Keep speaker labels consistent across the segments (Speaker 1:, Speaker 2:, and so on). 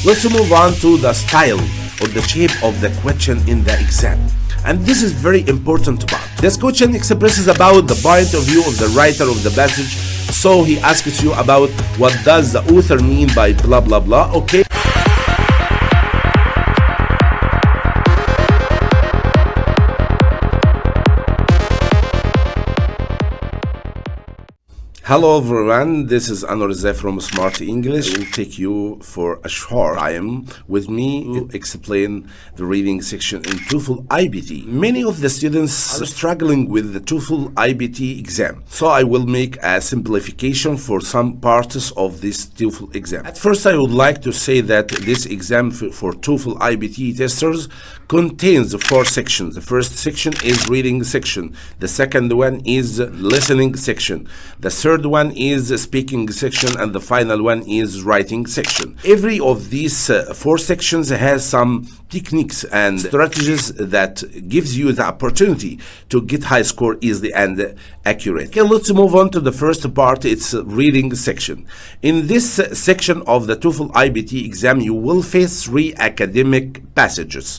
Speaker 1: Let's move on to the style or the shape of the question in the exam. And this is very important part. This question expresses about the point of view of the writer of the passage. So he asks you about what does the author mean by blah blah blah, okay? Hello everyone, this is Anwar from Smart English. I will take you for a short time with me to explain the reading section in TOEFL IBT. Many of the students are struggling with the TOEFL IBT exam, so I will make a simplification for some parts of this TOEFL exam. At first, I would like to say that this exam for TOEFL IBT testers contains 4 sections. The first section is reading section. The second one is listening section. The third one is speaking section, and the final one is writing section. Every of these 4 sections has some techniques and strategies that gives you the opportunity to get high score easily and accurate. Okay, let's move on to the first part. It's reading section. In this section of the TOEFL IBT exam, you will face 3 academic passages.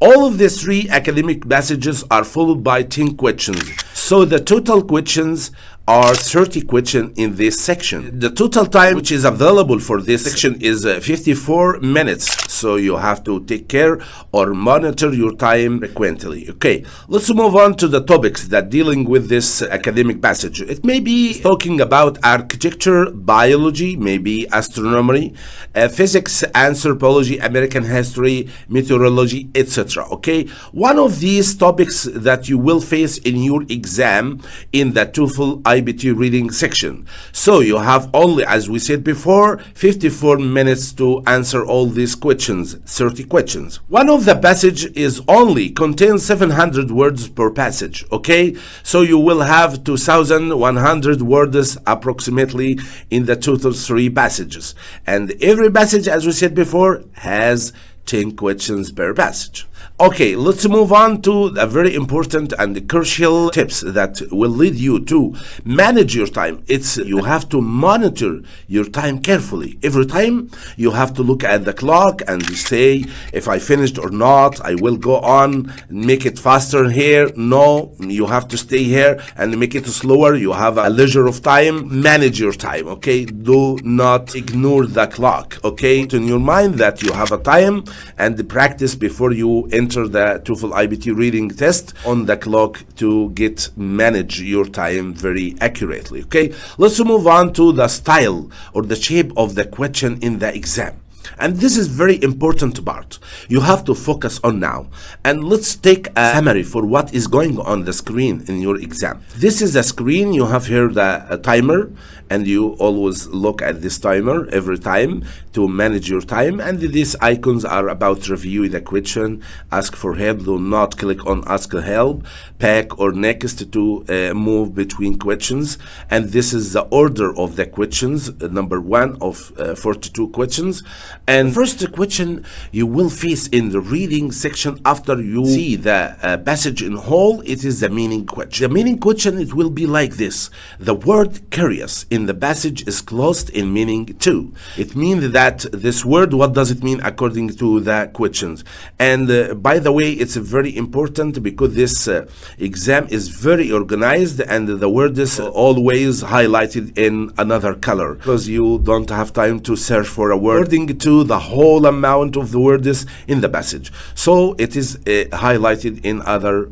Speaker 1: All of these 3 academic passages are followed by 10 questions. So the total questions are 30 questions in this section. The total time which is available for this section is 54 minutes. So you have to take care or monitor your time frequently. Okay, let's move on to the topics that dealing with this academic passage. It may be talking about architecture, biology, maybe astronomy, physics, anthropology, American history, meteorology, etc. Okay, one of these topics that you will face in your exam in the TOEFL IBT reading section. So you have only, as we said before, 54 minutes to answer all these questions, 30 questions. One of the passage is only contains 700 words per passage, okay? So you will have 2,100 words approximately in the total 3 passages. And every passage, as we said before, has 10 questions per passage. Okay, let's move on to a very important and crucial tips that will lead you to manage your time. It's you have to monitor your time carefully. Every time you have to look at the clock and say, if I finished or not, I will go on, make it faster here. No, you have to stay here and make it slower. You have a leisure of time. Manage your time, okay? Do not ignore the clock, okay? In your mind that you have a time and practice before you enter the TOEFL IBT reading test on the clock to manage your time very accurately. Okay, let's move on to the style or the shape of the question in the exam. And this is very important part you have to focus on now. And let's take a summary for what is going on the screen in your exam. This is the screen. You have here the timer, and you always look at this timer every time to manage your time. And these icons are about review the question, ask for help. Do not click on ask help, back or next to move between questions. And this is the order of the questions, number 1 of 42 questions. And first question you will face in the reading section after you see the passage in whole, it is the meaning question. The meaning question, it will be like this. The word curious in the passage is closed in meaning too. It means that this word, what does it mean according to the questions? And by the way, it's very important because this exam is very organized and the word is always highlighted in another color because you don't have time to search for a word according to the whole amount of the words in the passage. So it is highlighted in other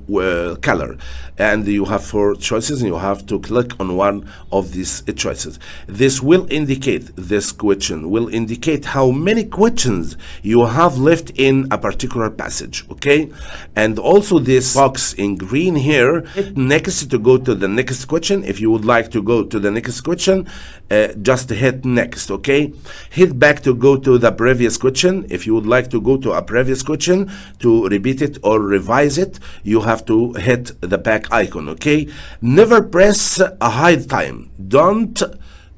Speaker 1: color. And you have 4 choices and you have to click on one of these choices. This will indicate, this question will indicate how many questions you have left in a particular passage, okay? And also this box in green here, hit next to go to the next question. If you would like to go to the next question, just hit next, okay? Hit back to go to the previous question. If you would like to go to a previous question to repeat it or revise it, you have to hit the back icon, okay? Never press a hide time. Don't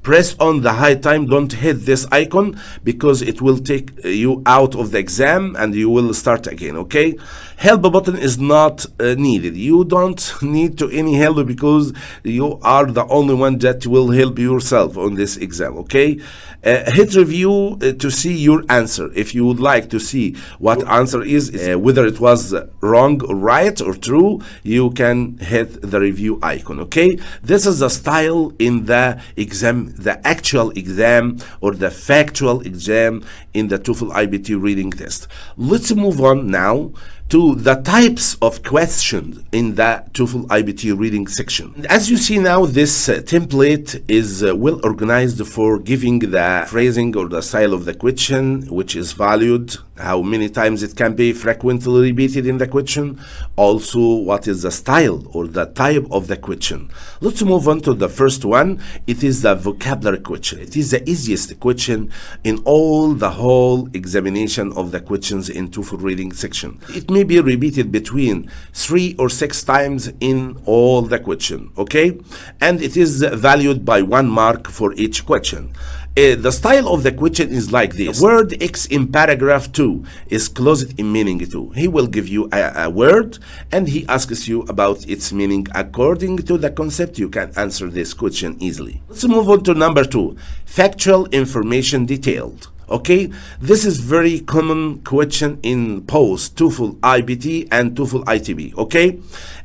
Speaker 1: press on the hide time. Don't hit this icon because it will take you out of the exam and you will start again. Okay, help button is not needed. You don't need to any help because you are the only one that will help yourself on this exam. Okay, hit review to see your answer. If you would like to see what answer is, whether it was wrong or right or true, you can hit the review icon. Okay, this is the style in the exam, the actual exam or the factual exam in the TOEFL IBT reading test. Let's move on now to the types of questions in the TOEFL IBT reading section. As you see now, this template is well organized for giving the phrasing or the style of the question, which is valued, how many times it can be frequently repeated in the question, also what is the style or the type of the question. Let's move on to the first one. It is the vocabulary question. It is the easiest question in all the whole examination of the questions in TOEFL reading section. It may be repeated between 3 or 6 times in all the question. Okay, and it is valued by 1 mark for each question. The style of the question is like this. The word X in paragraph 2 is closed in meaning to. He will give you a word and he asks you about its meaning. According to the concept, you can answer this question easily. Let's move on to number 2. Factual information detailed. Okay, this is very common question in post TOEFL IBT and TOEFL ITB. Okay,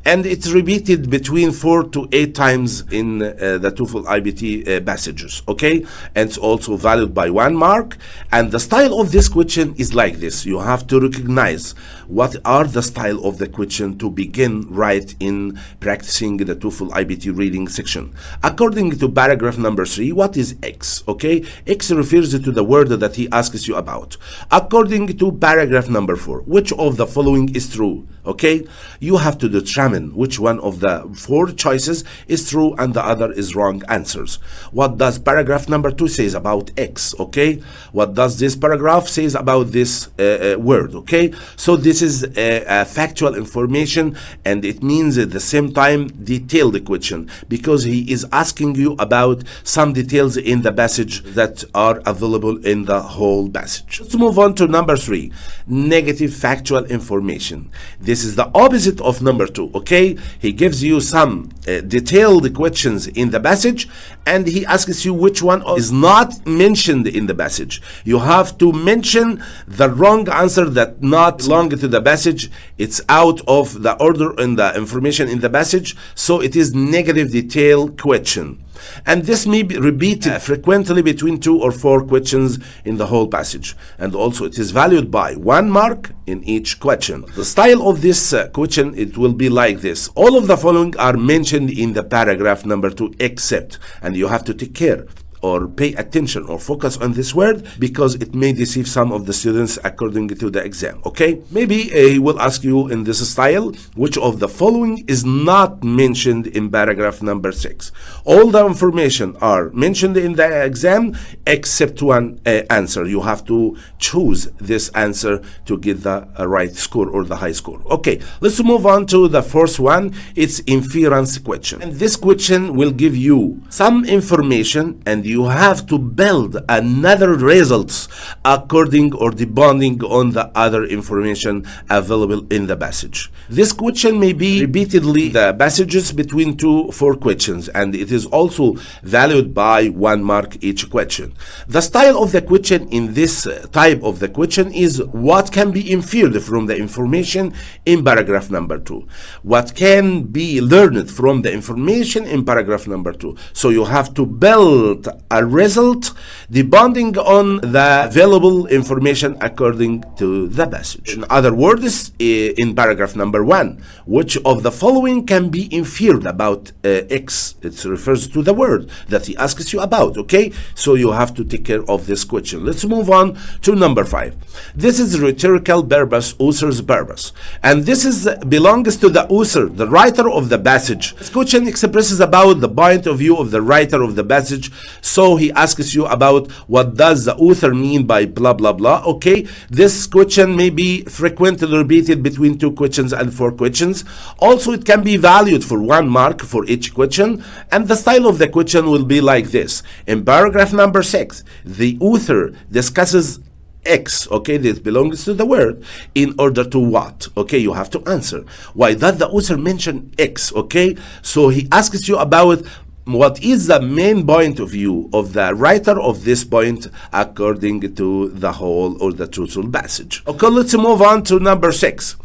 Speaker 1: and it's repeated between 4 to 8 times in the TOEFL IBT passages. Okay, and it's also valued by 1 mark. And the style of this question is like this. You have to recognize what are the style of the question to begin right in practicing the TOEFL IBT reading section. According to paragraph number 3, what is X? Okay, X refers to the word that he asks you about. According to paragraph number 4, which of the following is true? Okay, you have to determine which one of the 4 choices is true and the other is wrong answers. What does paragraph number 2 says about X? Okay, what does this paragraph says about this word? Okay, so this is a factual information and it means at the same time detailed question because he is asking you about some details in the passage that are available in the whole passage. Let's move on to number 3, negative factual information. This is the opposite of number 2. Okay, he gives you some detailed questions in the passage and he asks you which one is not mentioned in the passage. You have to mention the wrong answer that not belong to the passage. It's out of the order in the information in the passage, so it is negative detail question. And this may be repeated frequently between 2 or 4 questions in the whole passage. And also it is valued by 1 mark in each question. The style of this question, it will be like this. All of the following are mentioned in the paragraph number 2 except, and you have to take care or pay attention or focus on this word because it may deceive some of the students according to the exam. Okay, maybe he will ask you in this style, which of the following is not mentioned in paragraph number 6? All the information are mentioned in the exam except one answer. You have to choose this answer to get the right score or the high score. Okay, let's move on to the first one. It's inference question, and this question will give you some information and you have to build another results according or depending on the other information available in the passage. This question may be repeatedly the passages between 2 or 4 questions and it is also valued by 1 mark each question. The style of the question in this type of the question is what can be inferred from the information in paragraph number 2. What can be learned from the information in paragraph number 2. So you have to build a result depending on the available information according to the passage. In other words, in paragraph number 1, which of the following can be inferred about X? It refers to the word that he asks you about. Okay, so you have to take care of this question. Let's move on to number 5. This is rhetorical purpose, author's purpose, and this is belongs to the author, the writer of the passage. This question expresses about the point of view of the writer of the passage. So he asks you about what does the author mean by blah blah blah. Okay, this question may be frequently repeated between 2 questions and 4 questions. Also, it can be valued for 1 mark for each question, and the style of the question will be like this. In paragraph number 6, the author discusses X, okay, this belongs to the word, in order to what? Okay, you have to answer. Why does the author mention X? Okay, so he asks you about what is the main point of view of the writer of this point according to the whole or the total passage. Okay, let's move on to number 6.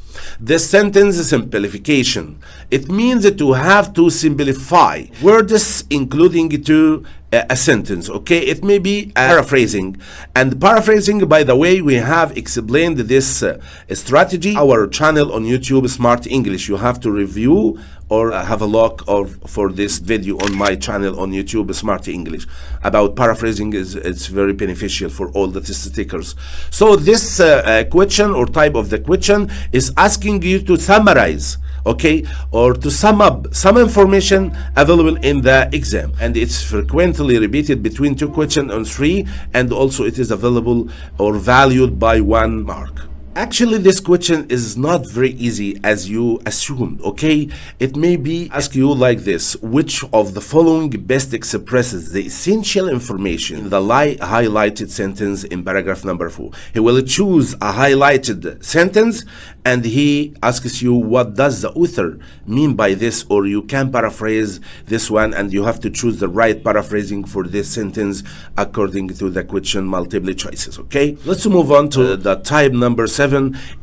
Speaker 1: The sentence simplification. It means to have to simplify words including to a sentence. Okay, it may be paraphrasing, and paraphrasing, by the way, we have explained this strategy our channel on YouTube, Smart English. You have to review or have a look for this video on my channel on YouTube, Smart English, about paraphrasing. It's very beneficial for all the test takers. So this question or type of the question is asking you to summarize, okay, or to sum up some information available in the exam, and it's frequently repeated between 2 questions and 3, and also it is available or valued by 1 mark. Actually, this question is not very easy as you assumed, okay? It may be ask you like this: which of the following best expresses the essential information in the highlighted sentence in paragraph number 4? He will choose a highlighted sentence and he asks you what does the author mean by this, or you can paraphrase this one and you have to choose the right paraphrasing for this sentence according to the question multiple choices, okay? Let's move on to the type number 7.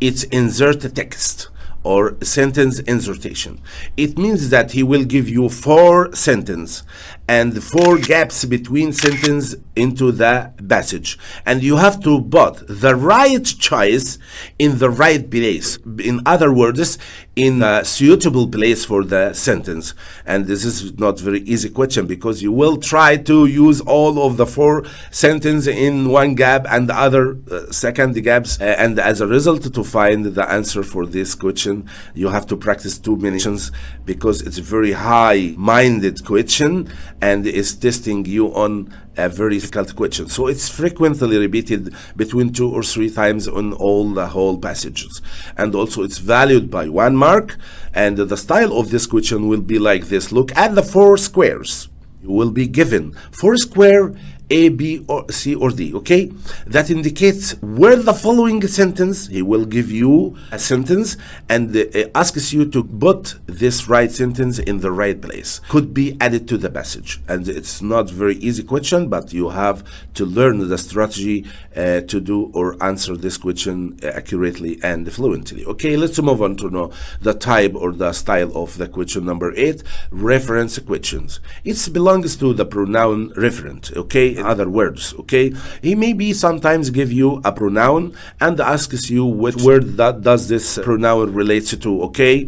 Speaker 1: It's insert text or sentence insertion. It means that he will give you 4 sentences and 4 gaps between sentence into the passage, and you have to put the right choice in the right place. In other words, in a suitable place for the sentence. And this is not very easy question because you will try to use all of the 4 sentences in one gap and the other second gaps, and as a result, to find the answer for this question you have to practice 2 minutes because it's a very high-minded question and is testing you on a very difficult question. So it's frequently repeated between 2 or 3 times on all the whole passages, and also it's valued by 1 mark. And the style of this question will be like this. Look at the 4 squares. You will be given 4 square A, B, or C, or D, okay? That indicates where the following sentence, he will give you a sentence and asks you to put this right sentence in the right place. Could be added to the passage. And it's not very easy question, but you have to learn the strategy to do or answer this question accurately and fluently. Okay, let's move on to know the type or the style of the question number 8, reference questions. It belongs to the pronoun referent, okay? In other words, okay, he maybe sometimes give you a pronoun and asks you which word that does this pronoun relates to, okay?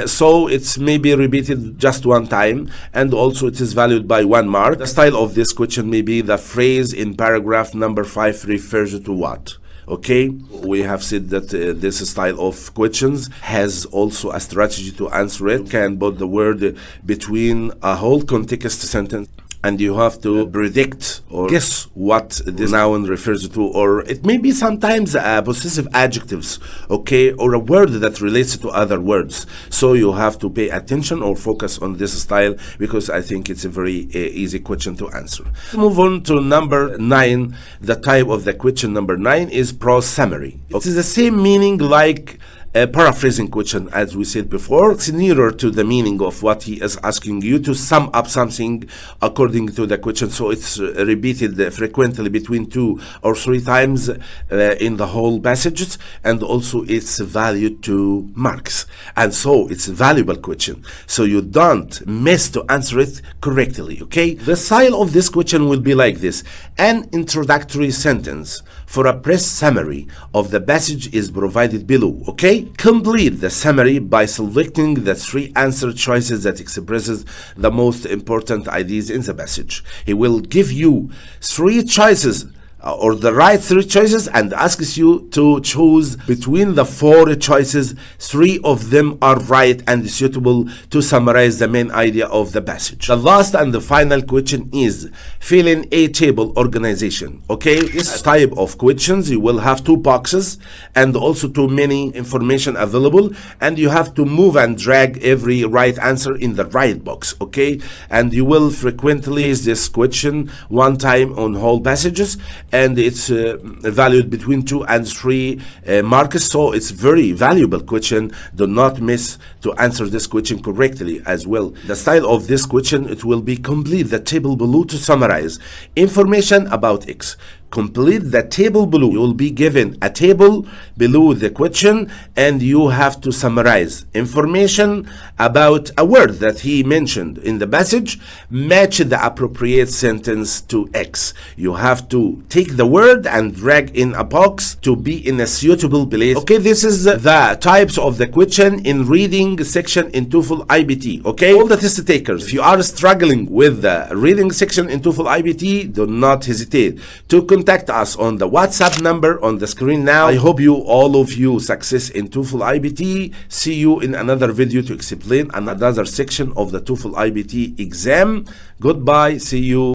Speaker 1: So it's maybe repeated just 1 time, and also it is valued by 1 mark. The style of this question may be the phrase in paragraph number 5 refers to what? Okay, we have said that this style of questions has also a strategy to answer it. You can put the word between a whole context sentence, and you have to predict or guess what this noun refers to, or it may be sometimes possessive adjectives, okay, or a word that relates to other words. So you have to pay attention or focus on this style because I think it's a very easy question to answer. Let's move on to number 9. The type of the question number 9 is prose summary. It is the same meaning like a paraphrasing question as we said before. It's nearer to the meaning of what he is asking you to sum up something according to the question. So it's repeated frequently between 2 or 3 times in the whole passages, and also it's valued 2 marks. And so it's a valuable question. So you don't miss to answer it correctly, okay? The style of this question will be like this. An introductory sentence for a press summary of the passage is provided below, okay? Complete the summary by selecting the 3 answer choices that expresses the most important ideas in the passage. He will give you 3 choices or the right 3 choices and asks you to choose between the 4 choices. 3 of them are right and suitable to summarize the main idea of the passage. The last and the final question is fill in a table organization. Okay, this type of questions you will have 2 boxes and also too many information available, and you have to move and drag every right answer in the right box. Okay, and you will frequently use this question 1 time on whole passages, and it's valued between 2 and 3 marks, so it's very valuable question. Do not miss to answer this question correctly as well. The style of this question, it will be complete the table below to summarize information about X. Complete the table below. You will be given a table below the question and you have to summarize information about a word that he mentioned in the passage. Match the appropriate sentence to X. You have to take the word and drag in a box to be in a suitable place. Okay, this is the types of the question in reading section in TOEFL IBT. Okay, all the test takers, if you are struggling with the reading section in TOEFL IBT, do not hesitate to contact us on the WhatsApp number on the screen now. I hope all of you success in TOEFL IBT. See you in another video to explain another section of the TOEFL IBT exam. Goodbye. See you.